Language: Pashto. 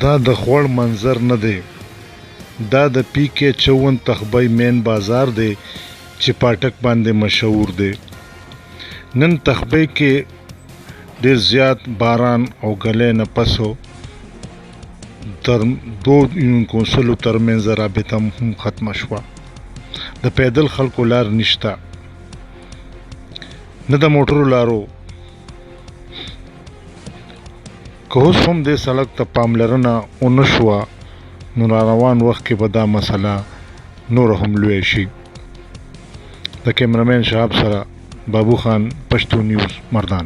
دا د خوړ منظر نه دی، دا د پی کې 54 تخبی مین بازار دی چې پاټک باندې مشهور دی. نن تخبی کې ډیر زیات باران او ګلې نه پسو تر دو کونسلو ترمنځ رابطه هم ختمه شوه. د پیدل خلکو لار نشته، نه د موټرو لارو. که اوس هم دې سړک ته پاملرنه ونه شوه نو راروان وخت کې به دا مسله نور هم لوی شي. د کیمرمین شهاب سره بابو خان، پښتو نیوز، مردان.